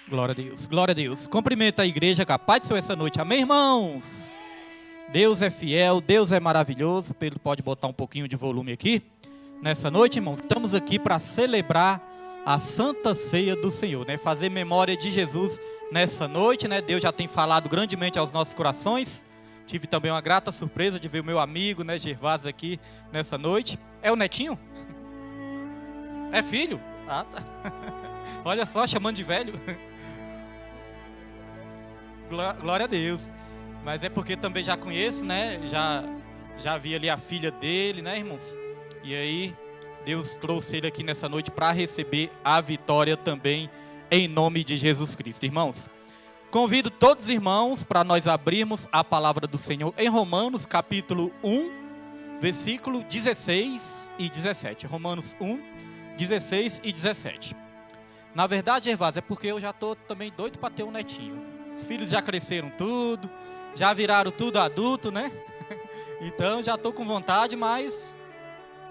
Glória a Deus, glória a Deus. Cumprimento a igreja, capaz de ser essa noite. Amém, irmãos? Deus é fiel, Deus é maravilhoso. Pedro pode botar um pouquinho de volume aqui. Nessa noite, irmãos, estamos aqui para celebrar a Santa Ceia do Senhor, né? Fazer memória de Jesus nessa noite, né? Deus já tem falado grandemente aos nossos corações. Tive também uma grata surpresa de ver o meu amigo, né, Gervásio, aqui nessa noite. É o netinho? É filho? Ah, tá. Olha só, chamando de velho. Glória a Deus. Mas é porque também já conheço, né? Já vi ali a filha dele, né, irmãos? E aí, Deus trouxe ele aqui nessa noite para receber a vitória também, em nome de Jesus Cristo. Irmãos, convido todos os irmãos para nós abrirmos a palavra do Senhor em Romanos, capítulo 1, versículo 16 e 17. Romanos 1, 16 e 17. Na verdade, Gervásio, é porque eu já estou também doido para ter um netinho. Os filhos já cresceram tudo, já viraram tudo adulto, né? Então já estou com vontade, mas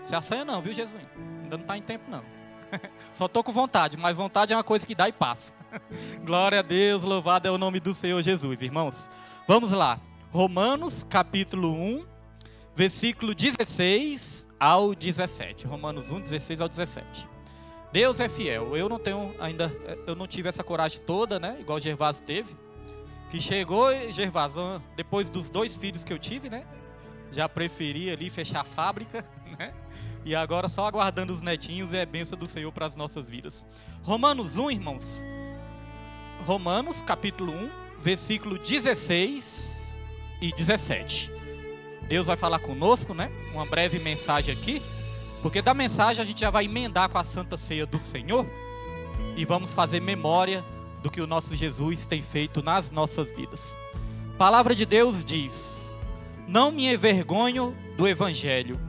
se assanha não, viu, Jesus? Ainda não está em tempo não. Só estou com vontade, mas vontade é uma coisa que dá e passa. Glória a Deus, louvado é o nome do Senhor Jesus, irmãos. Vamos lá, Romanos capítulo 1, versículo 16 ao 17. Romanos 1, 16 ao 17. Deus é fiel. Eu não tive essa coragem toda, né? Igual o Gervásio teve. Que chegou, Gervásio, depois dos 2 filhos que eu tive, né? Já preferi ali fechar a fábrica, né? E agora só aguardando os netinhos é a bênção do Senhor para as nossas vidas. Romanos 1, irmãos. Romanos capítulo 1, versículo 16 e 17. Deus vai falar conosco, né? Uma breve mensagem aqui. Porque da mensagem a gente já vai emendar com a Santa Ceia do Senhor. E vamos fazer memória do que o nosso Jesus tem feito nas nossas vidas. A palavra de Deus diz: não me envergonho do Evangelho,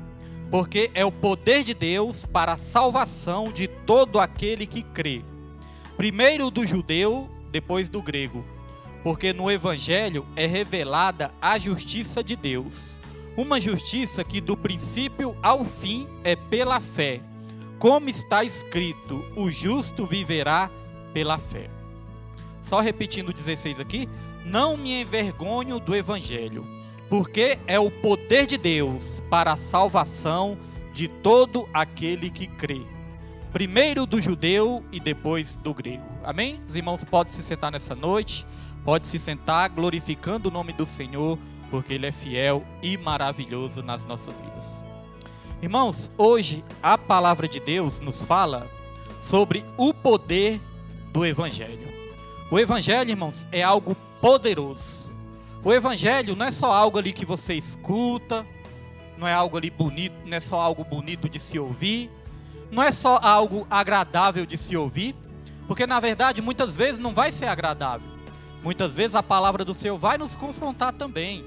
porque é o poder de Deus para a salvação de todo aquele que crê. Primeiro do judeu, depois do grego. Porque no Evangelho é revelada a justiça de Deus. Uma justiça que do princípio ao fim é pela fé. Como está escrito, o justo viverá pela fé. Só repetindo o 16 aqui. Não me envergonho do Evangelho, porque é o poder de Deus para a salvação de todo aquele que crê. Primeiro do judeu e depois do grego. Amém? Os irmãos podem se sentar nessa noite. Pode se sentar glorificando o nome do Senhor, porque Ele é fiel e maravilhoso nas nossas vidas. Irmãos, hoje a palavra de Deus nos fala sobre o poder do Evangelho. O Evangelho, irmãos, é algo poderoso. O Evangelho não é só algo ali que você escuta, não é algo ali bonito, não é só algo bonito de se ouvir, não é só algo agradável de se ouvir, porque na verdade muitas vezes não vai ser agradável. Muitas vezes a palavra do Senhor vai nos confrontar também.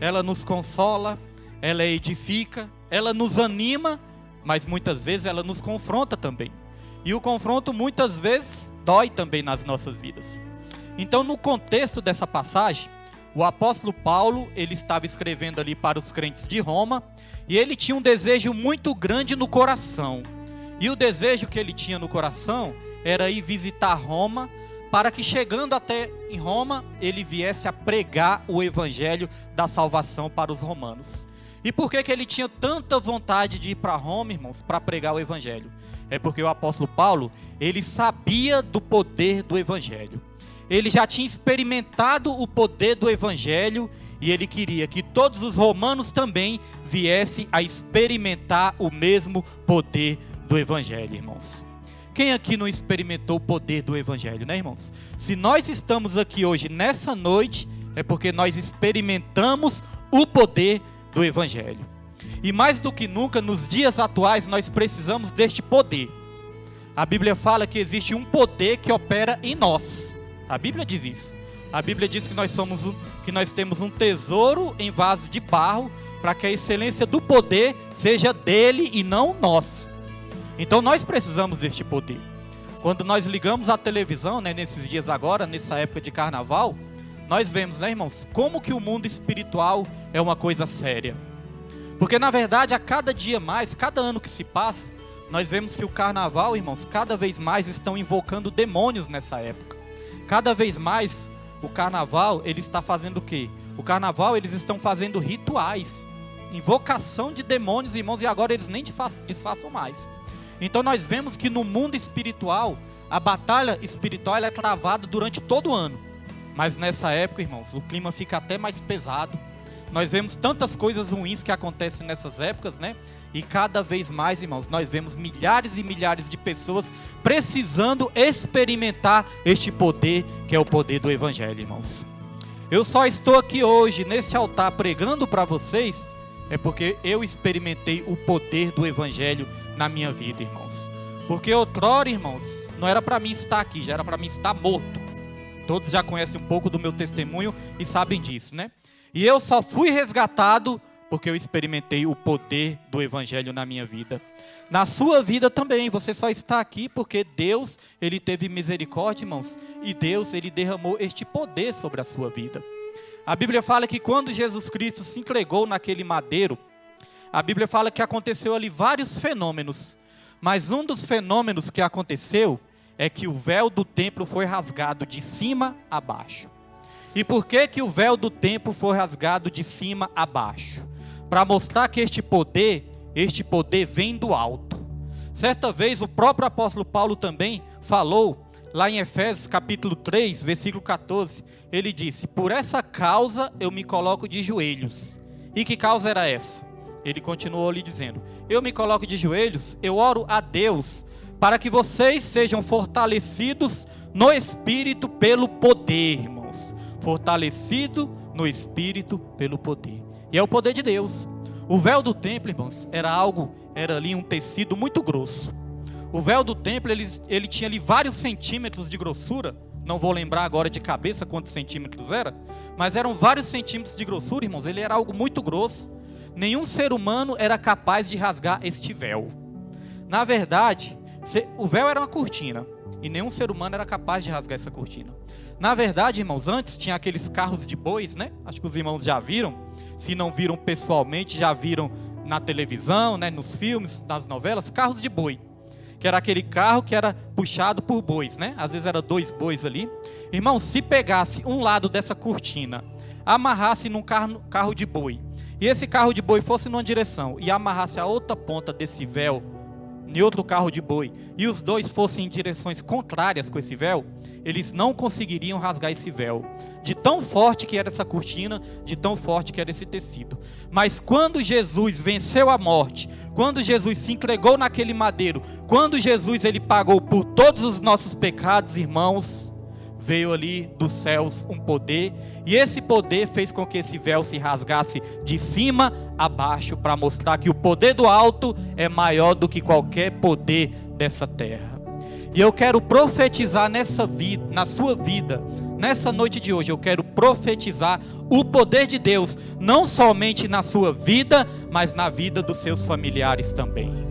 Ela nos consola, ela edifica, ela nos anima, mas muitas vezes ela nos confronta também. E o confronto muitas vezes dói também nas nossas vidas. Então, no contexto dessa passagem, o apóstolo Paulo, ele estava escrevendo ali para os crentes de Roma, e ele tinha um desejo muito grande no coração. E o desejo que ele tinha no coração era ir visitar Roma, para que chegando até em Roma, ele viesse a pregar o evangelho da salvação para os romanos. E por que ele tinha tanta vontade de ir para Roma, irmãos, para pregar o evangelho? É porque o apóstolo Paulo, ele sabia do poder do evangelho. Ele já tinha experimentado o poder do evangelho e ele queria que todos os romanos também viessem a experimentar o mesmo poder do evangelho, irmãos. Quem aqui não experimentou o poder do Evangelho, né, irmãos? Se nós estamos aqui hoje, nessa noite, é porque nós experimentamos o poder do Evangelho. E mais do que nunca, nos dias atuais, nós precisamos deste poder. A Bíblia fala que existe um poder que opera em nós. A Bíblia diz isso. A Bíblia diz que nós temos um tesouro em vaso de barro, para que a excelência do poder seja dele e não nossa. Então nós precisamos deste poder. Quando nós ligamos a televisão, né, nesses dias agora, nessa época de carnaval, nós vemos, né, irmãos, como que o mundo espiritual é uma coisa séria. Porque na verdade, a cada dia mais, cada ano que se passa, nós vemos que o carnaval, irmãos, cada vez mais estão invocando demônios nessa época. Cada vez mais o carnaval, ele está fazendo o quê? O carnaval, eles estão fazendo rituais, invocação de demônios, irmãos, e agora eles nem disfarçam mais. Então nós vemos que no mundo espiritual, a batalha espiritual ela é travada durante todo o ano. Mas nessa época, irmãos, o clima fica até mais pesado. Nós vemos tantas coisas ruins que acontecem nessas épocas, né? E cada vez mais, irmãos, nós vemos milhares e milhares de pessoas precisando experimentar este poder, que é o poder do Evangelho, irmãos. Eu só estou aqui hoje, neste altar, pregando para vocês, é porque eu experimentei o poder do Evangelho na minha vida, irmãos. Porque outrora, irmãos, não era para mim estar aqui, já era para mim estar morto. Todos já conhecem um pouco do meu testemunho e sabem disso, né? E eu só fui resgatado porque eu experimentei o poder do Evangelho na minha vida. Na sua vida também, você só está aqui porque Deus, Ele teve misericórdia, irmãos, e Deus, Ele derramou este poder sobre a sua vida. A Bíblia fala que quando Jesus Cristo se entregou naquele madeiro, a Bíblia fala que aconteceu ali vários fenômenos, mas um dos fenômenos que aconteceu é que o véu do templo foi rasgado de cima a baixo. E por que o véu do templo foi rasgado de cima a baixo? Para mostrar que este poder vem do alto. Certa vez o próprio apóstolo Paulo também falou, lá em Efésios capítulo 3, versículo 14, ele disse: por essa causa eu me coloco de joelhos. E que causa era essa? Ele continuou lhe dizendo: eu me coloco de joelhos, eu oro a Deus, para que vocês sejam fortalecidos no Espírito pelo poder, irmãos. Fortalecido no Espírito pelo poder. E é o poder de Deus. O véu do templo, irmãos, era ali um tecido muito grosso. O véu do templo, ele tinha ali vários centímetros de grossura. Não vou lembrar agora de cabeça quantos centímetros era, mas eram vários centímetros de grossura, irmãos. Ele era algo muito grosso. Nenhum ser humano era capaz de rasgar este véu. Na verdade, o véu era uma cortina, e nenhum ser humano era capaz de rasgar essa cortina. Na verdade, irmãos, antes tinha aqueles carros de bois, né? Acho que os irmãos já viram. Se não viram pessoalmente, já viram na televisão, né? Nos filmes, nas novelas, carros de boi. Que era aquele carro que era puxado por bois, né? Às vezes era 2 bois ali. Irmãos, se pegasse um lado dessa cortina, amarrasse num carro de boi, e esse carro de boi fosse numa direção, e amarrasse a outra ponta desse véu em outro carro de boi, e os dois fossem em direções contrárias com esse véu, eles não conseguiriam rasgar esse véu. De tão forte que era essa cortina, de tão forte que era esse tecido. Mas quando Jesus venceu a morte, quando Jesus se entregou naquele madeiro, quando Jesus ele pagou por todos os nossos pecados, irmãos, veio ali dos céus um poder, e esse poder fez com que esse véu se rasgasse de cima a baixo, para mostrar que o poder do alto é maior do que qualquer poder dessa terra. E eu quero profetizar nessa vida, na sua vida, nessa noite de hoje, eu quero profetizar o poder de Deus, não somente na sua vida, mas na vida dos seus familiares também.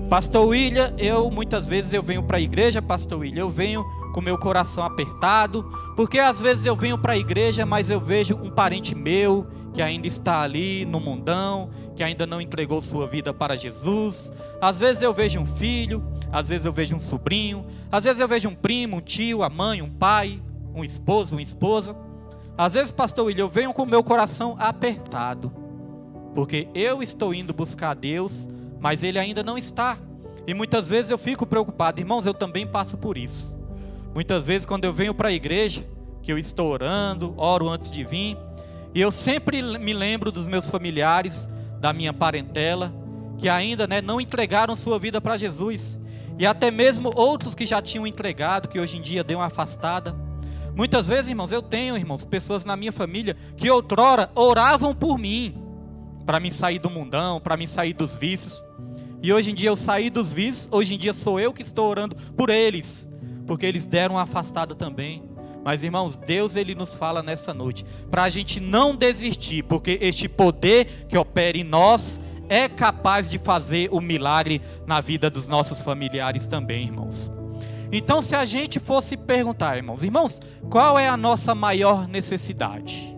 Pastor William, muitas vezes eu venho para a igreja, Pastor William, eu venho com meu coração apertado, porque às vezes eu venho para a igreja, mas eu vejo um parente meu, que ainda está ali no mundão, que ainda não entregou sua vida para Jesus. Às vezes eu vejo um filho, às vezes eu vejo um sobrinho, às vezes eu vejo um primo, um tio, a mãe, um pai, um esposo, uma esposa. Às vezes, Pastor William, eu venho com o meu coração apertado, porque eu estou indo buscar Deus, mas Ele ainda não está. E muitas vezes eu fico preocupado. Irmãos, eu também passo por isso. Muitas vezes quando eu venho para a igreja, que eu estou orando, oro antes de vir, e eu sempre me lembro dos meus familiares, da minha parentela, que ainda não entregaram sua vida para Jesus. E até mesmo outros que já tinham entregado, que hoje em dia deu uma afastada. Muitas vezes, irmãos, eu tenho, irmãos, pessoas na minha família que outrora oravam por mim, para me sair do mundão, para me sair dos vícios. E hoje em dia eu saí dos vícios, hoje em dia sou eu que estou orando por eles, porque eles deram uma afastada também. Mas, irmãos, Deus ele nos fala nessa noite, para a gente não desistir, porque este poder que opera em nós é capaz de fazer o milagre na vida dos nossos familiares também, irmãos. Então, se a gente fosse perguntar, irmãos, qual é a nossa maior necessidade?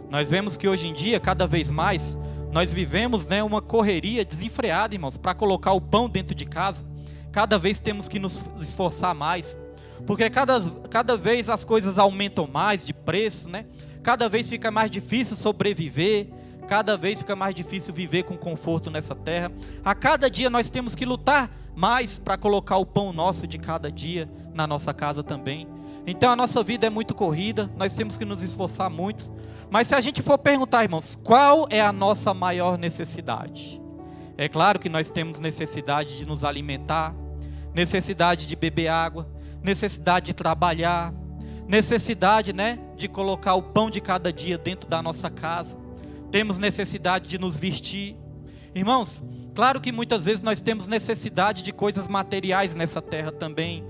Nós vemos que hoje em dia, cada vez mais, nós vivemos uma correria desenfreada, irmãos, para colocar o pão dentro de casa. Cada vez temos que nos esforçar mais. Porque cada vez as coisas aumentam mais de preço, né? Cada vez fica mais difícil sobreviver, cada vez fica mais difícil viver com conforto nessa terra. A cada dia nós temos que lutar mais para colocar o pão nosso de cada dia na nossa casa também. Então a nossa vida é muito corrida, nós temos que nos esforçar muito. Mas se a gente for perguntar, irmãos, qual é a nossa maior necessidade? É claro que nós temos necessidade de nos alimentar, necessidade de beber água, necessidade de trabalhar, necessidade, né, de colocar o pão de cada dia dentro da nossa casa. Temos necessidade de nos vestir. Irmãos, claro que muitas vezes nós temos necessidade de coisas materiais nessa terra também.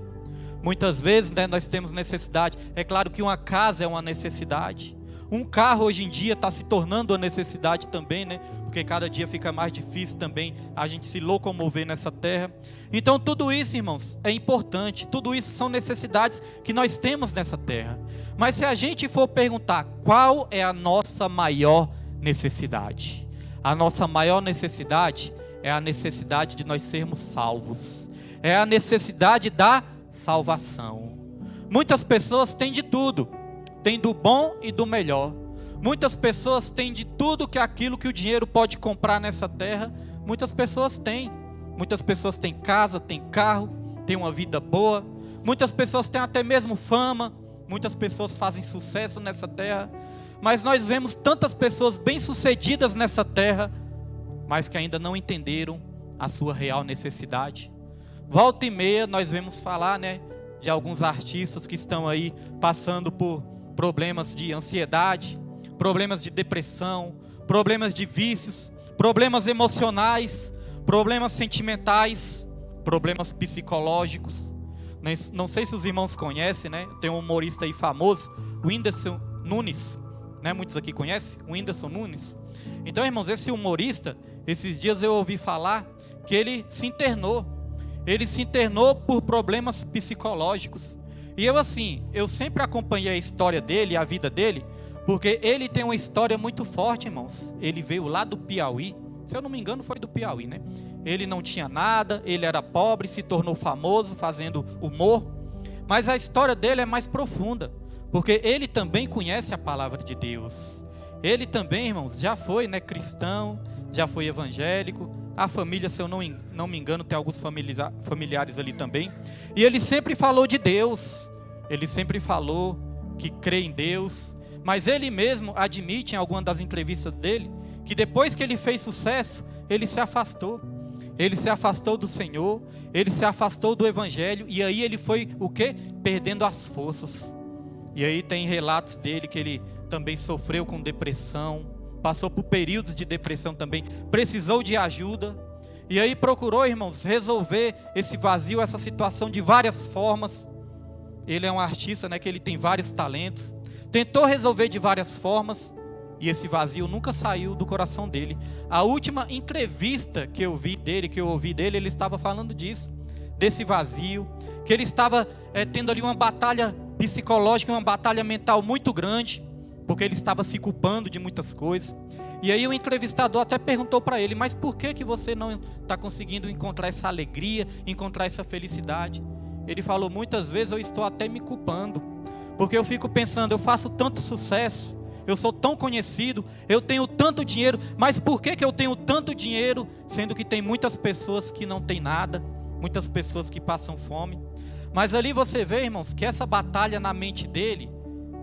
Muitas vezes, né, nós temos necessidade. É claro que uma casa é uma necessidade. Um carro hoje em dia está se tornando uma necessidade também, né? Porque cada dia fica mais difícil também a gente se locomover nessa terra. Então tudo isso, irmãos, é importante. Tudo isso são necessidades que nós temos nessa terra. Mas se a gente for perguntar qual é a nossa maior necessidade? A nossa maior necessidade é a necessidade de nós sermos salvos. É a necessidade da salvação. Muitas pessoas têm de tudo. Tem do bom e do melhor. Muitas pessoas têm de tudo que aquilo que o dinheiro pode comprar nessa terra. Muitas pessoas têm. Muitas pessoas têm casa, têm carro, têm uma vida boa. Muitas pessoas têm até mesmo fama. Muitas pessoas fazem sucesso nessa terra. Mas nós vemos tantas pessoas bem-sucedidas nessa terra, mas que ainda não entenderam a sua real necessidade. Volta e meia nós vemos falar, né, de alguns artistas que estão aí passando por problemas de ansiedade, problemas de depressão, problemas de vícios, problemas emocionais, problemas sentimentais, problemas psicológicos. Não sei se os irmãos conhecem, né? Tem um humorista aí famoso, o Whindersson Nunes, né? Muitos aqui conhecem, o Whindersson Nunes. Então, irmãos, esse humorista, esses dias eu ouvi falar que ele se internou. Ele se internou por problemas psicológicos. E eu sempre acompanhei a história dele, a vida dele, porque ele tem uma história muito forte, irmãos. Ele veio lá do Piauí, se eu não me engano foi do Piauí, né? Ele não tinha nada, ele era pobre, se tornou famoso fazendo humor. Mas a história dele é mais profunda, porque ele também conhece a palavra de Deus. Ele também, irmãos, já foi, né, cristão, já foi evangélico. A família, se eu não me engano, tem alguns familiares ali também. E ele sempre falou de Deus. Ele sempre falou que crê em Deus. Mas ele mesmo admite em alguma das entrevistas dele que depois que ele fez sucesso, ele se afastou. Ele se afastou do Senhor. Ele se afastou do Evangelho. E aí ele foi o quê? Perdendo as forças. E aí tem relatos dele que ele também sofreu com depressão. Passou por períodos de depressão também, precisou de ajuda, e aí procurou, irmãos, resolver esse vazio, essa situação de várias formas. Ele é um artista, né, que ele tem vários talentos, tentou resolver de várias formas, e esse vazio nunca saiu do coração dele. A última entrevista que eu ouvi dele, ele estava falando disso, desse vazio, que ele estava tendo ali uma batalha psicológica, uma batalha mental muito grande, porque ele estava se culpando de muitas coisas. E aí o entrevistador até perguntou para ele: mas por que você não está conseguindo encontrar essa alegria, encontrar essa felicidade? Ele falou: muitas vezes eu estou até me culpando, porque eu fico pensando, eu faço tanto sucesso, eu sou tão conhecido, eu tenho tanto dinheiro, mas por que eu tenho tanto dinheiro, sendo que tem muitas pessoas que não têm nada, muitas pessoas que passam fome? Mas ali você vê, irmãos, que essa batalha na mente dele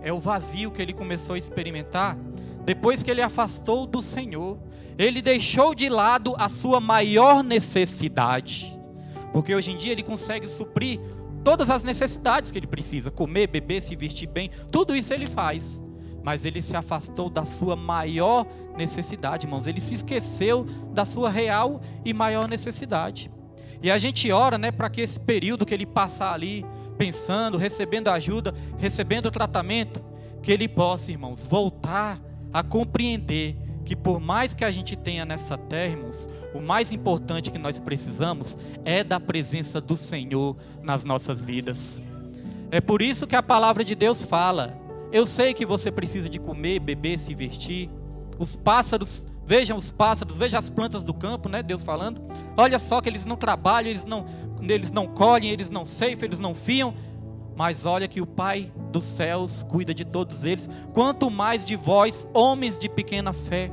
é o vazio que ele começou a experimentar depois que ele afastou do Senhor. Ele deixou de lado a sua maior necessidade, porque hoje em dia ele consegue suprir todas as necessidades que ele precisa: comer, beber, se vestir bem, tudo isso ele faz. Mas ele se afastou da sua maior necessidade, irmãos. Ele se esqueceu da sua real e maior necessidade. E a gente ora, né, para que esse período que ele passar ali pensando, recebendo ajuda, recebendo tratamento, que ele possa, irmãos, voltar a compreender que por mais que a gente tenha nessa terra, irmãos, o mais importante que nós precisamos é da presença do Senhor nas nossas vidas. É por isso que a palavra de Deus fala: eu sei que você precisa de comer, beber, se vestir. Os pássaros, vejam os pássaros, vejam as plantas do campo, né? Deus falando. Olha só que eles não trabalham, eles não colhem, eles não ceifam, eles não fiam. mas olha que o Pai dos céus cuida de todos eles, quanto mais de vós, homens de pequena fé.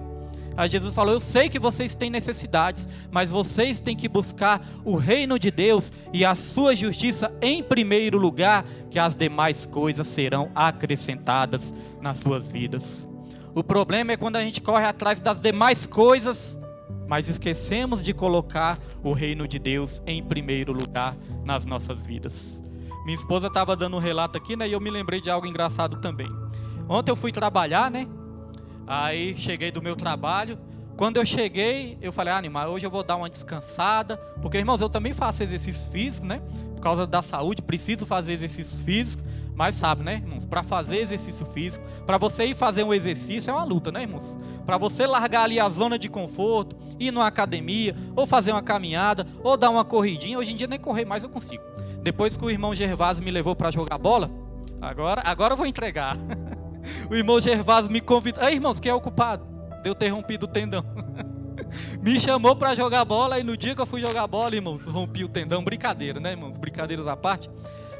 Aí Jesus falou: eu sei que vocês têm necessidades, mas vocês têm que buscar o reino de Deus e a sua justiça em primeiro lugar, que as demais coisas serão acrescentadas nas suas vidas. O problema é quando a gente corre atrás das demais coisas, mas esquecemos de colocar o reino de Deus em primeiro lugar nas nossas vidas. Minha esposa estava dando um relato aqui, né? E eu me lembrei de algo engraçado também. Ontem eu fui trabalhar, né? Aí cheguei do meu trabalho. Quando eu cheguei, eu falei: animal, hoje eu vou dar uma descansada. Porque, irmãos, eu também faço exercício físico, né? Por causa da saúde, preciso fazer exercício físico. Mas sabe, né, irmãos? Para fazer exercício físico, para você ir fazer um exercício é uma luta, né, irmãos? Para você largar ali a zona de conforto, ir numa academia, ou fazer uma caminhada, ou dar uma corridinha. Hoje em dia nem correr mais eu consigo. Depois que o irmão Gervásio me levou para jogar bola, agora eu vou entregar. O irmão Gervásio me convidou. Ei, irmãos, quem é o culpado de eu ter rompido o tendão? Me chamou para jogar bola, e no dia que eu fui jogar bola, irmãos, rompi o tendão. Brincadeira, né, irmãos? Brincadeiras à parte.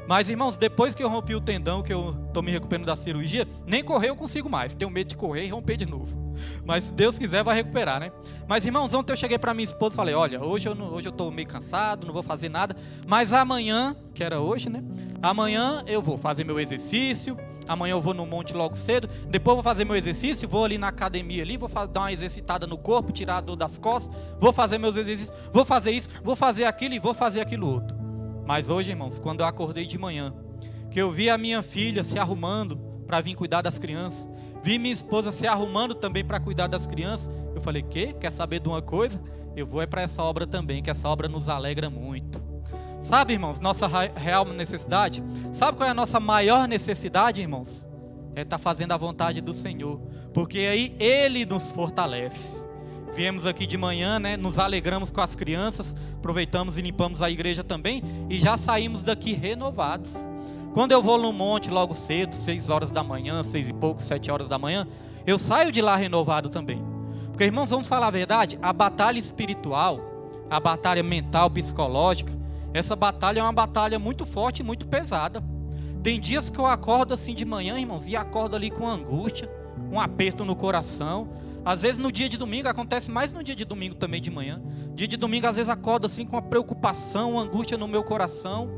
Mas, irmãos, depois que eu rompi o tendão, que eu estou me recuperando da cirurgia, nem correr eu consigo mais. Tenho medo de correr e romper de novo. Mas se Deus quiser, vai recuperar, né? Mas, irmãos, ontem eu cheguei para minha esposa e falei: olha, hoje eu estou meio cansado, não vou fazer nada. Mas amanhã, que era hoje, né? Amanhã eu vou fazer meu exercício. Amanhã eu vou no monte logo cedo. Depois eu vou fazer meu exercício, vou ali na academia ali, vou dar uma exercitada no corpo, tirar a dor das costas. Vou fazer meus exercícios, vou fazer isso, vou fazer aquilo e vou fazer aquilo outro. Mas hoje, irmãos, quando eu acordei de manhã, que eu vi a minha filha se arrumando para vir cuidar das crianças, vi minha esposa se arrumando também para cuidar das crianças, eu falei: quer saber de uma coisa? Eu vou para essa obra também, que essa obra nos alegra muito. Sabe, irmãos, nossa real necessidade? Sabe qual é a nossa maior necessidade, irmãos? É estar fazendo a vontade do Senhor, porque aí Ele nos fortalece. Viemos aqui de manhã, né? Nos alegramos com as crianças, aproveitamos e limpamos a igreja também, e já saímos daqui renovados. Quando eu vou no monte logo cedo, 6 horas da manhã, 6 e pouco, 7 horas da manhã, eu saio de lá renovado também. Porque, irmãos, vamos falar a verdade, a batalha espiritual, a batalha mental, psicológica, essa batalha é uma batalha muito forte e muito pesada. Tem dias que eu acordo assim de manhã, irmãos, e acordo ali com angústia, um aperto no coração. Às vezes no dia de domingo, acontece mais no dia de domingo também de manhã. Dia de domingo às vezes acordo assim com uma preocupação, uma angústia no meu coração.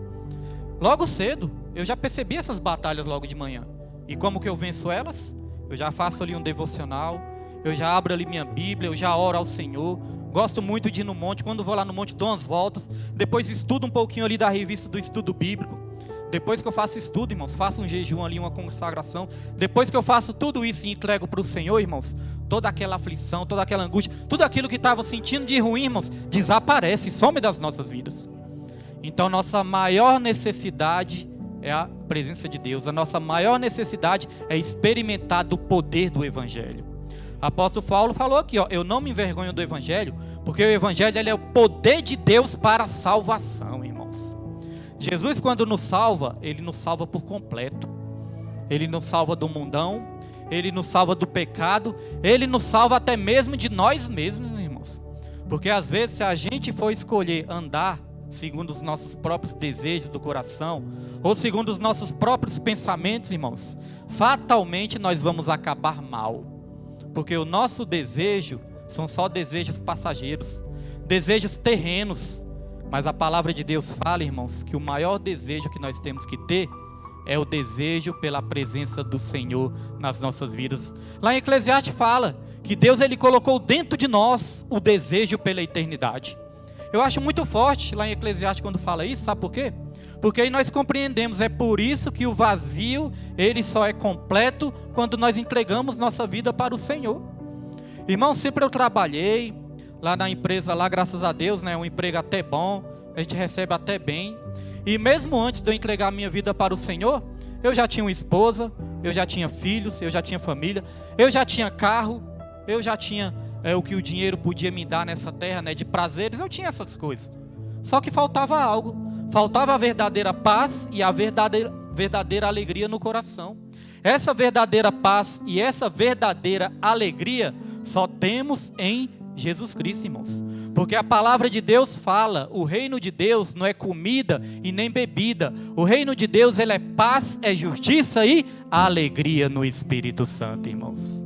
Logo cedo, eu já percebi essas batalhas logo de manhã. E como que eu venço elas? Eu já faço ali um devocional, eu já abro ali minha Bíblia, eu já oro ao Senhor. Gosto muito de ir no monte, quando vou lá no monte dou umas voltas. Depois estudo um pouquinho ali da revista do estudo bíblico. Depois que eu faço estudo, irmãos, faço um jejum ali, uma consagração. Depois que eu faço tudo isso e entrego para o Senhor, irmãos, toda aquela aflição, toda aquela angústia, tudo aquilo que estava sentindo de ruim, irmãos, desaparece, some das nossas vidas. Então nossa maior necessidade é a presença de Deus. A nossa maior necessidade é experimentar do poder do Evangelho. O apóstolo Paulo falou aqui, ó: eu não me envergonho do Evangelho, porque o Evangelho ele é o poder de Deus para a salvação, irmãos. Jesus, quando nos salva, Ele nos salva por completo. Ele nos salva do mundão, Ele nos salva do pecado, Ele nos salva até mesmo de nós mesmos, irmãos. Porque às vezes, se a gente for escolher andar segundo os nossos próprios desejos do coração, ou segundo os nossos próprios pensamentos, irmãos, fatalmente nós vamos acabar mal. Porque o nosso desejo são só desejos passageiros, desejos terrenos. Mas a palavra de Deus fala, irmãos, que o maior desejo que nós temos que ter é o desejo pela presença do Senhor nas nossas vidas. Lá em Eclesiastes fala que Deus ele colocou dentro de nós o desejo pela eternidade. Eu acho muito forte lá em Eclesiastes quando fala isso, sabe por quê? Porque aí nós compreendemos, é por isso que o vazio, ele só é completo quando nós entregamos nossa vida para o Senhor. Irmão, sempre eu trabalhei lá na empresa, lá graças a Deus, né, um emprego até bom, a gente recebe até bem. E mesmo antes de eu entregar a minha vida para o Senhor, eu já tinha uma esposa, eu já tinha filhos, eu já tinha família, eu já tinha carro, eu já tinha o que o dinheiro podia me dar nessa terra, né, de prazeres, eu tinha essas coisas. Só que faltava algo, faltava a verdadeira paz e a verdadeira alegria no coração. Essa verdadeira paz e essa verdadeira alegria só temos em Jesus Cristo, irmãos. Porque a palavra de Deus fala, o reino de Deus não é comida e nem bebida. O reino de Deus, ele é paz, é justiça e alegria no Espírito Santo, irmãos.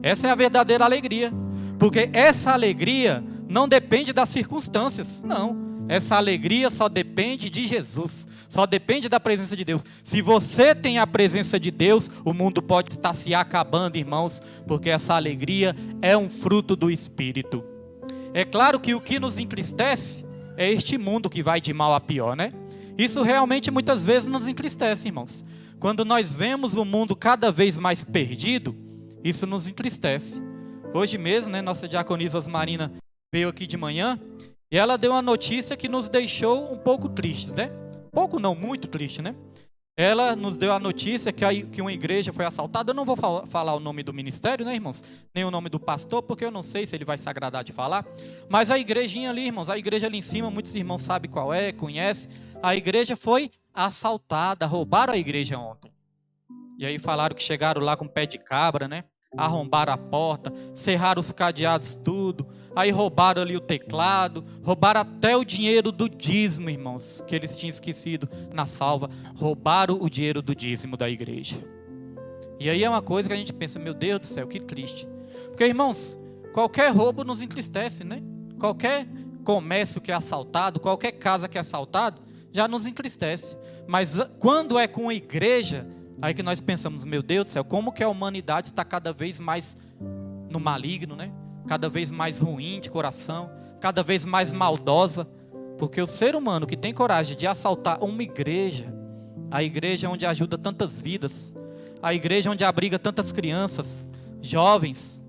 Essa é a verdadeira alegria. Porque essa alegria não depende das circunstâncias, não. Essa alegria só depende de Jesus, só depende da presença de Deus. Se você tem a presença de Deus, o mundo pode estar se acabando, irmãos, porque essa alegria é um fruto do Espírito. É claro que o que nos entristece é este mundo que vai de mal a pior, né? Isso realmente muitas vezes nos entristece, irmãos. Quando nós vemos o mundo cada vez mais perdido, isso nos entristece. Hoje mesmo, né, nossa diaconisa Osmarina veio aqui de manhã e ela deu uma notícia que nos deixou um pouco tristes, né? Pouco não, muito triste, né? Ela nos deu a notícia que uma igreja foi assaltada. Eu não vou falar o nome do ministério, né, irmãos? Nem o nome do pastor, porque eu não sei se ele vai se agradar de falar. Mas a igrejinha ali, irmãos, a igreja ali em cima, muitos irmãos sabem qual é, conhecem. A igreja foi assaltada, roubaram a igreja ontem. E aí falaram que chegaram lá com pé de cabra, né? Arrombaram a porta, cerraram os cadeados tudo. Aí roubaram ali o teclado, roubaram até o dinheiro do dízimo, irmãos, que eles tinham esquecido na salva. Roubaram o dinheiro do dízimo da igreja. E aí é uma coisa que a gente pensa, meu Deus do céu, que triste. Porque, irmãos, qualquer roubo nos entristece, né? Qualquer comércio que é assaltado, qualquer casa que é assaltado, já nos entristece. Mas quando é com a igreja, aí que nós pensamos, meu Deus do céu, como que a humanidade está cada vez mais no maligno, né? Cada vez mais ruim de coração, cada vez mais maldosa, porque o ser humano que tem coragem de assaltar uma igreja, a igreja onde ajuda tantas vidas, a igreja onde abriga tantas crianças, jovens,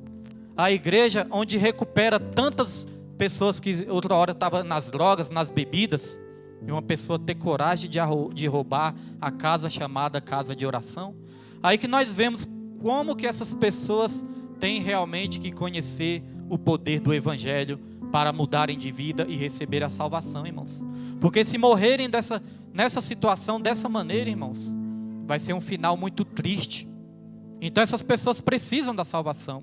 a igreja onde recupera tantas pessoas que outra hora estavam nas drogas, nas bebidas, e uma pessoa ter coragem de roubar a casa chamada casa de oração, aí que nós vemos como que essas pessoas têm realmente que conhecer o poder do Evangelho para mudarem de vida e receber a salvação, irmãos. Porque se morrerem nessa situação, dessa maneira, irmãos, vai ser um final muito triste. Então essas pessoas precisam da salvação.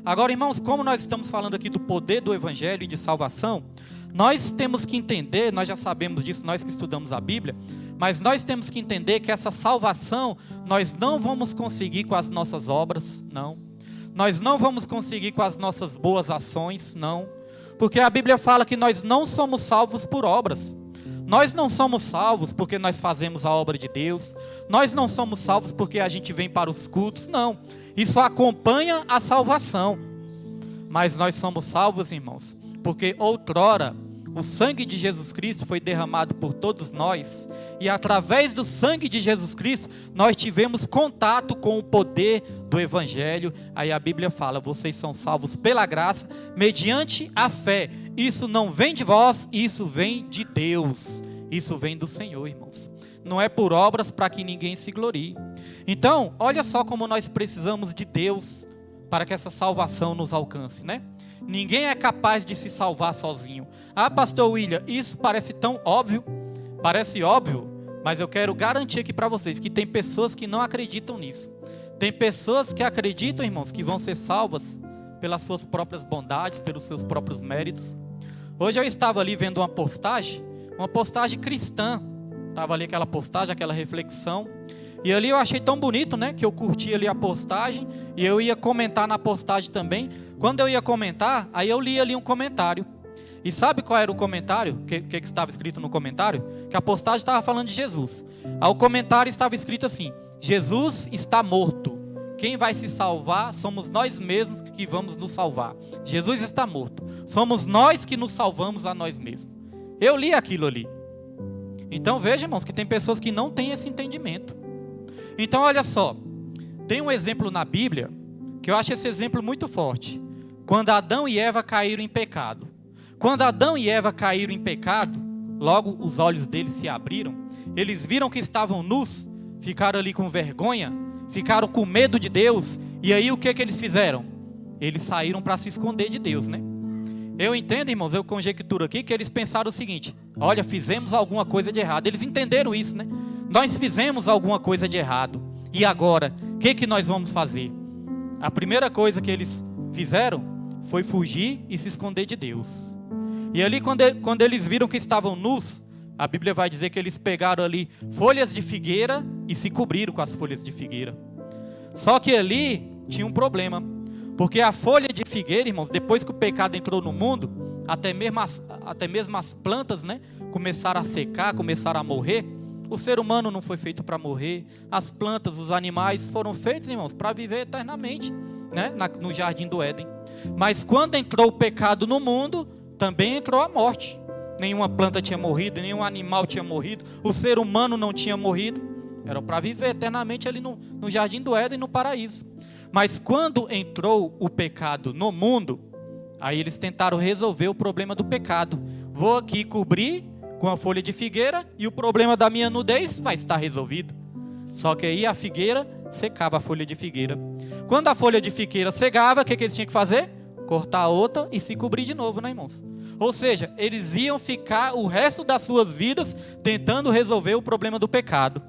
Agora, irmãos, como nós estamos falando aqui do poder do Evangelho e de salvação, nós temos que entender, nós já sabemos disso, nós que estudamos a Bíblia, mas nós temos que entender que essa salvação nós não vamos conseguir com as nossas obras, não. Nós não vamos conseguir com as nossas boas ações, não. Porque a Bíblia fala que nós não somos salvos por obras. Nós não somos salvos porque nós fazemos a obra de Deus. Nós não somos salvos porque a gente vem para os cultos, não. Isso acompanha a salvação. Mas nós somos salvos, irmãos, porque outrora o sangue de Jesus Cristo foi derramado por todos nós, e através do sangue de Jesus Cristo nós tivemos contato com o poder do Evangelho. Aí a Bíblia fala, vocês são salvos pela graça, mediante a fé. Isso não vem de vós, isso vem de Deus, isso vem do Senhor, irmãos. Não é por obras para que ninguém se glorie. Então, olha só como nós precisamos de Deus para que essa salvação nos alcance, né? Ninguém é capaz de se salvar sozinho. Ah, pastor William, isso parece tão óbvio. Parece óbvio, mas eu quero garantir aqui para vocês que tem pessoas que não acreditam nisso. Tem pessoas que acreditam, irmãos, que vão ser salvas pelas suas próprias bondades, pelos seus próprios méritos. Hoje eu estava ali vendo uma postagem cristã. Estava ali aquela postagem, aquela reflexão. E ali eu achei tão bonito, né? Que eu curti ali a postagem e eu ia comentar na postagem também. Quando eu ia comentar, aí eu li ali um comentário. E sabe qual era o comentário? O que estava escrito no comentário? Que a postagem estava falando de Jesus. Aí o comentário estava escrito assim: Jesus está morto. Quem vai se salvar somos nós mesmos que vamos nos salvar. Jesus está morto. Somos nós que nos salvamos a nós mesmos. Eu li aquilo ali. Então veja, irmãos, que tem pessoas que não têm esse entendimento. Então olha só, tem um exemplo na Bíblia, que eu acho esse exemplo muito forte. Quando Adão e Eva caíram em pecado. Quando Adão e Eva caíram em pecado, logo os olhos deles se abriram. Eles viram que estavam nus, ficaram ali com vergonha, ficaram com medo de Deus. E aí o que eles fizeram? Eles saíram para se esconder de Deus, né? Eu entendo, irmãos, eu conjecturo aqui que eles pensaram o seguinte: olha, fizemos alguma coisa de errado. Eles entenderam isso, né? Nós fizemos alguma coisa de errado. E agora, o que nós vamos fazer? A primeira coisa que eles fizeram foi fugir e se esconder de Deus. E ali quando eles viram que estavam nus, a Bíblia vai dizer que eles pegaram ali folhas de figueira e se cobriram com as folhas de figueira. Só que ali tinha um problema, porque a folha de figueira, irmãos, depois que o pecado entrou no mundo, até mesmo as plantas, né, começaram a secar, começaram a morrer. O ser humano não foi feito para morrer. As plantas, os animais foram feitos, irmãos, para viver eternamente, né, no jardim do Éden. Mas quando entrou o pecado no mundo, também entrou a morte. Nenhuma planta tinha morrido, nenhum animal tinha morrido, o ser humano não tinha morrido. Era para viver eternamente ali no jardim do Éden, no paraíso. Mas quando entrou o pecado no mundo, aí eles tentaram resolver o problema do pecado. Vou aqui cobrir com a folha de figueira e o problema da minha nudez vai estar resolvido. Só que aí a figueira secava a folha de figueira. Quando a folha de figueira secava, o que eles tinham que fazer? Cortar a outra e se cobrir de novo, né, irmãos? Ou seja, eles iam ficar o resto das suas vidas tentando resolver o problema do pecado.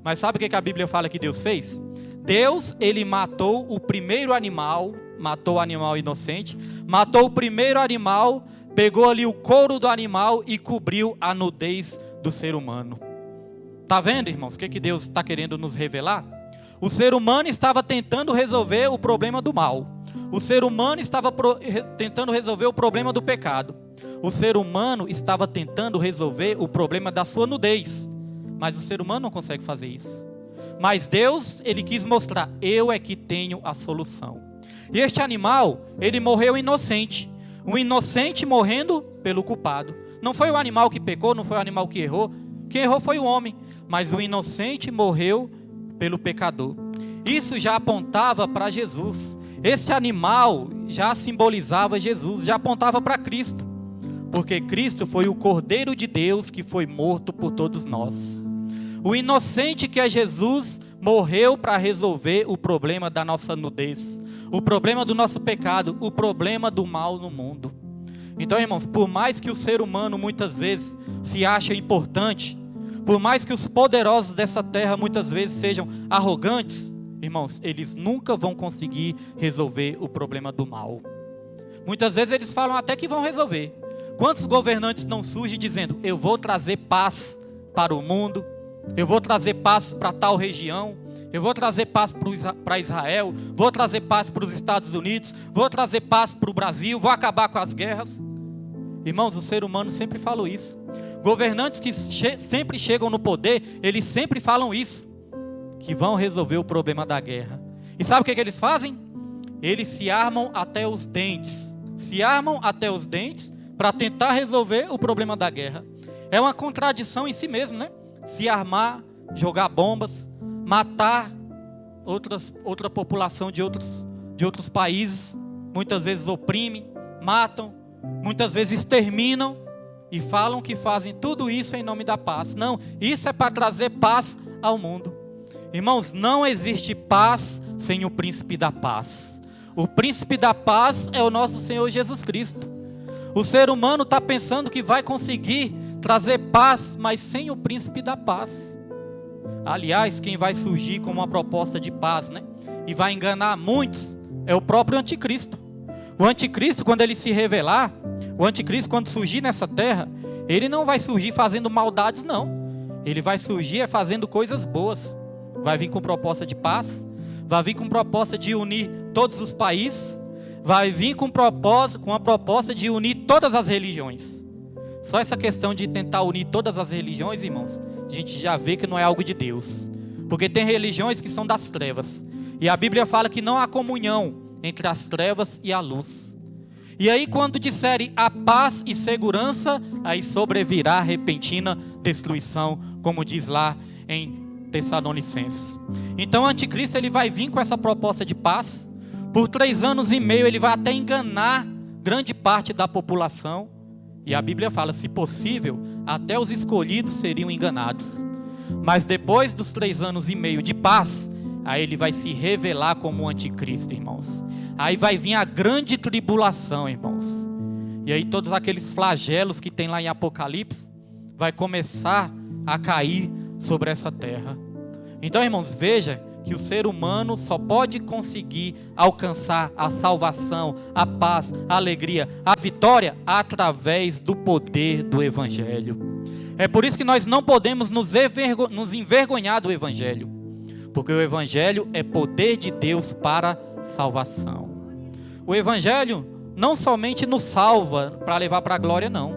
Mas sabe o que a Bíblia fala que Deus fez? Deus, ele matou o primeiro animal, matou o animal inocente, matou o primeiro animal, pegou ali o couro do animal e cobriu a nudez do ser humano. Está vendo, irmãos, o que Deus está querendo nos revelar? O ser humano estava tentando resolver o problema do mal. O ser humano estava tentando resolver o problema do pecado. O ser humano estava tentando resolver o problema da sua nudez. Mas o ser humano não consegue fazer isso. Mas Deus, ele quis mostrar, eu é que tenho a solução. E este animal, ele morreu inocente. Um inocente morrendo pelo culpado. Não foi o animal que pecou, não foi o animal que errou. Quem errou foi o homem. Mas o inocente morreu pelo pecador. Isso já apontava para Jesus. Esse animal já simbolizava Jesus, já apontava para Cristo. Porque Cristo foi o Cordeiro de Deus que foi morto por todos nós. O inocente que é Jesus morreu para resolver o problema da nossa nudez, o problema do nosso pecado, o problema do mal no mundo. Então, irmãos, por mais que o ser humano muitas vezes se ache importante, por mais que os poderosos dessa terra muitas vezes sejam arrogantes, irmãos, eles nunca vão conseguir resolver o problema do mal. Muitas vezes eles falam até que vão resolver. Quantos governantes não surgem dizendo, eu vou trazer paz para o mundo, eu vou trazer paz para tal região, eu vou trazer paz para Israel, vou trazer paz para os Estados Unidos, vou trazer paz para o Brasil, vou acabar com as guerras. Irmãos, o ser humano sempre fala isso. Governantes que sempre chegam no poder, eles sempre falam isso, que vão resolver o problema da guerra. E sabe o que eles fazem? Eles se armam até os dentes. Se armam até os dentes para tentar resolver o problema da guerra. É uma contradição em si mesmo, né? Se armar, jogar bombas, matar outra população de outros países, muitas vezes oprimem, matam, muitas vezes exterminam e falam que fazem tudo isso em nome da paz. Não, isso é para trazer paz ao mundo. Irmãos, não existe paz sem o príncipe da paz. O príncipe da paz é o nosso Senhor Jesus Cristo. O ser humano está pensando que vai conseguir trazer paz, mas sem o príncipe da paz. Aliás, quem vai surgir com uma proposta de paz, né, e vai enganar muitos, é o próprio anticristo. O anticristo, quando ele se revelar, o anticristo, quando surgir nessa terra, ele não vai surgir fazendo maldades, não. Ele vai surgir fazendo coisas boas. Vai vir com proposta de paz, vai vir com proposta de unir todos os países, vai vir com uma proposta de unir todas as religiões. Só essa questão de tentar unir todas as religiões, irmãos, a gente já vê que não é algo de Deus. Porque tem religiões que são das trevas. E a Bíblia fala que não há comunhão entre as trevas e a luz. E aí quando disserem a paz e segurança, aí sobrevirá repentina destruição, como diz lá em Tessalonicenses. Então o anticristo, ele vai vir com essa proposta de paz. Por 3 anos e meio ele vai até enganar grande parte da população. E a Bíblia fala, se possível, até os escolhidos seriam enganados. Mas depois dos 3 anos e meio de paz, aí ele vai se revelar como o anticristo, irmãos. Aí vai vir a grande tribulação, irmãos. E aí todos aqueles flagelos que tem lá em Apocalipse, vai começar a cair sobre essa terra. Então, irmãos, veja que o ser humano só pode conseguir alcançar a salvação, a paz, a alegria, a vitória através do poder do Evangelho. É por isso que nós não podemos nos envergonhar do Evangelho, porque o Evangelho é poder de Deus para salvação. O Evangelho não somente nos salva para levar para a glória, não.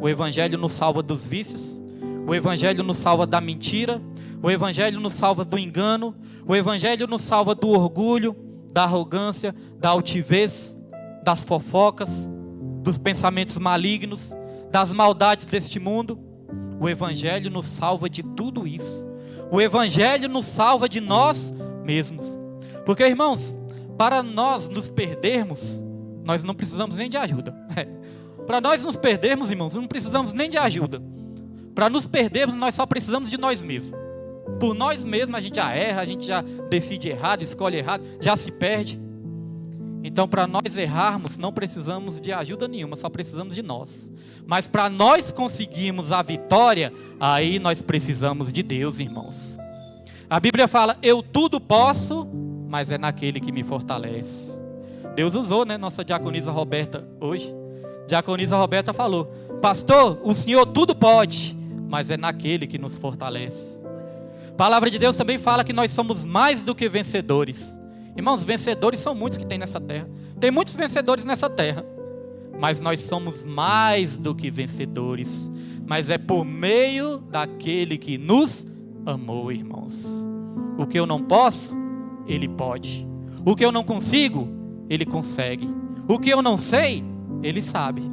O Evangelho nos salva dos vícios, o Evangelho nos salva da mentira, o Evangelho nos salva do engano, o Evangelho nos salva do orgulho, da arrogância, da altivez, das fofocas, dos pensamentos malignos, das maldades deste mundo. O Evangelho nos salva de tudo isso. O Evangelho nos salva de nós mesmos. Porque, irmãos, para nós nos perdermos, nós não precisamos nem de ajuda. Para nós nos perdermos, irmãos, não precisamos nem de ajuda. Para nos perdermos, nós só precisamos de nós mesmos. Por nós mesmos a gente já erra, a gente já decide errado, escolhe errado, já se perde. Então, para nós errarmos, não precisamos de ajuda nenhuma, só precisamos de nós. Mas para nós conseguirmos a vitória, aí nós precisamos de Deus, irmãos. A Bíblia fala, eu tudo posso, mas é naquele que me fortalece. Deus usou, né, nossa diaconisa Roberta hoje. Diaconisa Roberta falou, pastor, o Senhor tudo pode, mas é naquele que nos fortalece. A palavra de Deus também fala que nós somos mais do que vencedores. Irmãos, vencedores são muitos que tem nessa terra. Tem muitos vencedores nessa terra. Mas nós somos mais do que vencedores. Mas é por meio daquele que nos amou, irmãos. O que eu não posso, Ele pode. O que eu não consigo, Ele consegue. O que eu não sei, Ele sabe.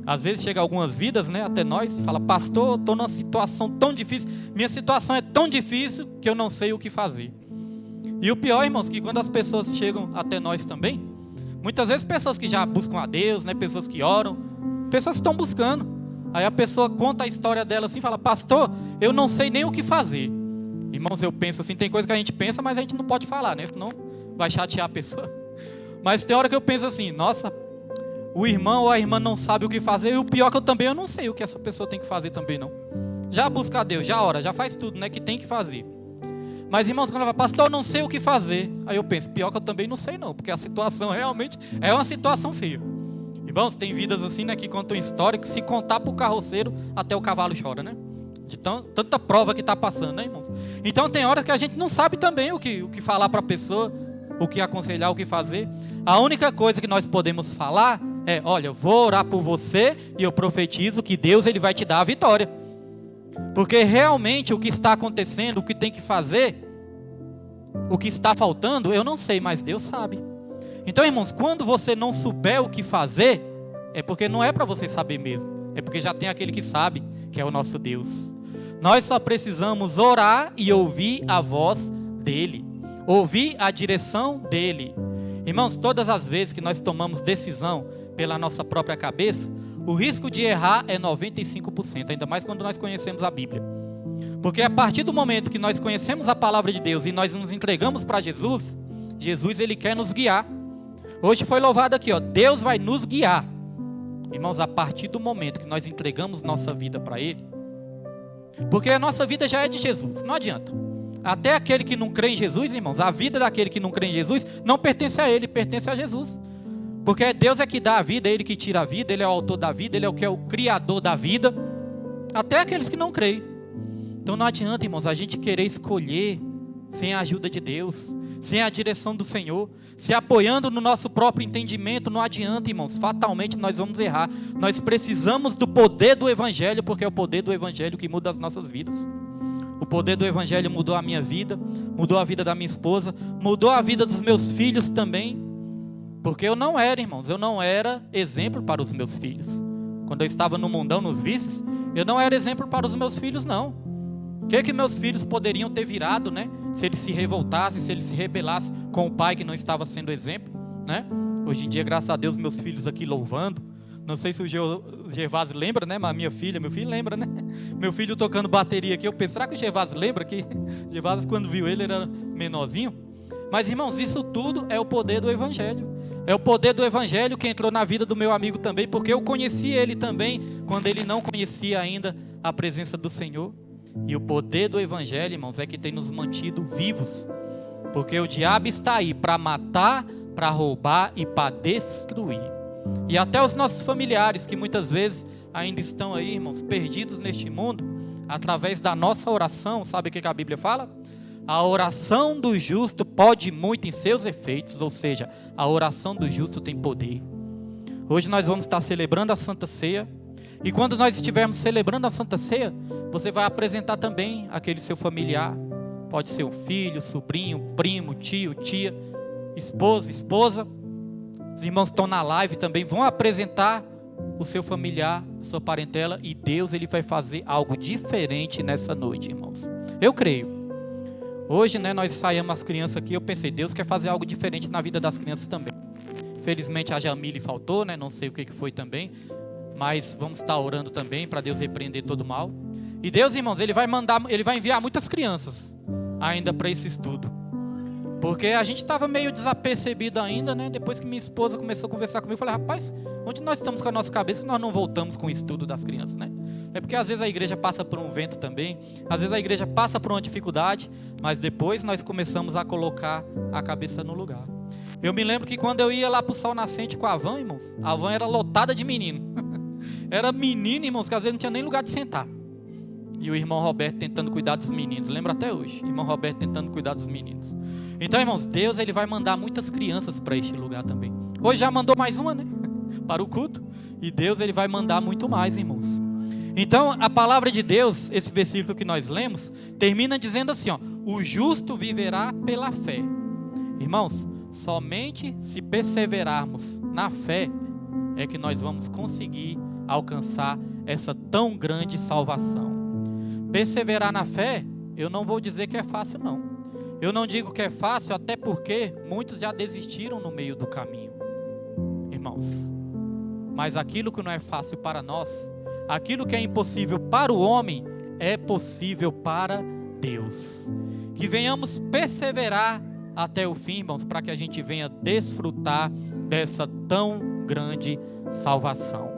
Às vezes chega algumas vidas, né, até nós, e fala, pastor, eu estou numa situação tão difícil, minha situação é tão difícil que eu não sei o que fazer. E o pior, irmãos, que quando as pessoas chegam até nós também, muitas vezes pessoas que já buscam a Deus, né, pessoas que oram, pessoas que estão buscando. Aí a pessoa conta a história dela assim, fala, pastor, eu não sei nem o que fazer. Irmãos, eu penso assim, tem coisa que a gente pensa, mas a gente não pode falar, né, senão vai chatear a pessoa. Mas tem hora que eu penso assim, nossa, o irmão ou a irmã não sabe o que fazer, e o pior que eu não sei o que essa pessoa tem que fazer também não. Já busca a Deus, já ora, já faz tudo, né, que tem que fazer. Mas, irmãos, quando ela fala, pastor, eu não sei o que fazer, aí eu penso, pior que eu também não sei não, porque a situação realmente é uma situação feia. Irmãos, tem vidas assim, né, que contam história, que se contar para o carroceiro, até o cavalo chora, né? De tanta prova que está passando, né, irmãos? Então tem horas que a gente não sabe também o que falar para a pessoa, o que aconselhar, o que fazer. A única coisa que nós podemos falar é, olha, eu vou orar por você e eu profetizo que Deus ele vai te dar a vitória. Porque realmente o que está acontecendo, o que tem que fazer, o que está faltando, eu não sei, mas Deus sabe. Então, irmãos, quando você não souber o que fazer, é porque não é para você saber mesmo. É porque já tem aquele que sabe, que é o nosso Deus. Nós só precisamos orar e ouvir a voz dEle. Ouvir a direção dEle. Irmãos, todas as vezes que nós tomamos decisão pela nossa própria cabeça, o risco de errar é 95%, ainda mais quando nós conhecemos a Bíblia. Porque a partir do momento que nós conhecemos a palavra de Deus e nós nos entregamos para Jesus, Jesus ele quer nos guiar. Hoje foi louvado aqui, ó, Deus vai nos guiar. Irmãos, a partir do momento que nós entregamos nossa vida para Ele, porque a nossa vida já é de Jesus, não adianta. Até aquele que não crê em Jesus, irmãos, a vida daquele que não crê em Jesus não pertence a ele, pertence a Jesus. Porque Deus é que dá a vida, é Ele que tira a vida, Ele é o autor da vida, Ele é o que é o criador da vida, até aqueles que não creem. Então não adianta, irmãos, a gente querer escolher sem a ajuda de Deus, sem a direção do Senhor, se apoiando no nosso próprio entendimento, não adianta, irmãos, fatalmente nós vamos errar. Nós precisamos do poder do Evangelho, porque é o poder do Evangelho que muda as nossas vidas. O poder do Evangelho mudou a minha vida, mudou a vida da minha esposa, mudou a vida dos meus filhos também. Porque eu não era, irmãos, eu não era exemplo para os meus filhos. Quando eu estava no mundão, nos vícios, eu não era exemplo para os meus filhos, não. O que meus filhos poderiam ter virado, né? Se eles se revoltassem, se eles se rebelassem com o pai que não estava sendo exemplo, né? Hoje em dia, graças a Deus, meus filhos aqui louvando. Não sei se o Gervásio lembra, né? Mas meu filho lembra, né? Meu filho tocando bateria aqui, eu penso, será que o Gervásio lembra que o Gervásio, quando viu ele, era menorzinho? Mas, irmãos, isso tudo é o poder do Evangelho. É o poder do Evangelho que entrou na vida do meu amigo também, porque eu conheci ele também, quando ele não conhecia ainda a presença do Senhor. E o poder do Evangelho, irmãos, é que tem nos mantido vivos. Porque o diabo está aí para matar, para roubar e para destruir. E até os nossos familiares, que muitas vezes ainda estão aí, irmãos, perdidos neste mundo, através da nossa oração, sabe o que a Bíblia fala? A oração do justo pode muito em seus efeitos, ou seja, a oração do justo tem poder. Hoje nós vamos estar celebrando a Santa Ceia, e quando nós estivermos celebrando a Santa Ceia, você vai apresentar também aquele seu familiar, pode ser um filho, sobrinho, primo, tio, tia, esposa, esposa. Os irmãos que estão na live também vão apresentar o seu familiar, a sua parentela, e Deus ele vai fazer algo diferente nessa noite, irmãos. Eu creio. Hoje, né, nós ensaiamos as crianças aqui, eu pensei, Deus quer fazer algo diferente na vida das crianças também. Felizmente a Jamile faltou, né, não sei o que foi também, mas vamos estar orando também para Deus repreender todo o mal. E Deus, irmãos, ele vai enviar muitas crianças ainda para esse estudo. Porque a gente estava meio desapercebido ainda, né? Depois que minha esposa começou a conversar comigo, eu falei, rapaz, onde nós estamos com a nossa cabeça que nós não voltamos com o estudo das crianças, né? É porque às vezes a igreja passa por um vento também, às vezes a igreja passa por uma dificuldade, mas depois nós começamos a colocar a cabeça no lugar. Eu me lembro que quando eu ia lá para o Sol Nascente com a van, irmãos, a van era lotada de menino. Era menino, irmãos, que às vezes não tinha nem lugar de sentar. E o irmão Roberto tentando cuidar dos meninos, lembro até hoje, irmão Roberto tentando cuidar dos meninos. Então, irmãos, Deus ele vai mandar muitas crianças para este lugar também. Hoje já mandou mais uma, né? Para o culto. E Deus ele vai mandar muito mais, irmãos. Então, a palavra de Deus, esse versículo que nós lemos, termina dizendo assim, ó, o justo viverá pela fé. Irmãos, somente se perseverarmos na fé, é que nós vamos conseguir alcançar essa tão grande salvação. Perseverar na fé, eu não vou dizer que é fácil não. Eu não digo que é fácil, até porque muitos já desistiram no meio do caminho, irmãos. Mas aquilo que não é fácil para nós, aquilo que é impossível para o homem, é possível para Deus. Que venhamos perseverar até o fim, irmãos, para que a gente venha desfrutar dessa tão grande salvação.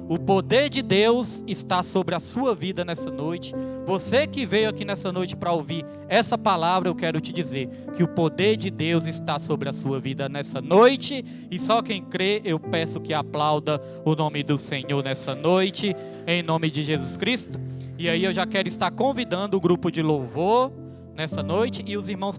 O poder de Deus está sobre a sua vida nessa noite. Você que veio aqui nessa noite para ouvir essa palavra, eu quero te dizer que o poder de Deus está sobre a sua vida nessa noite. E só quem crê, eu peço que aplauda o nome do Senhor nessa noite, em nome de Jesus Cristo. E aí eu já quero estar convidando o grupo de louvor nessa noite e os irmãos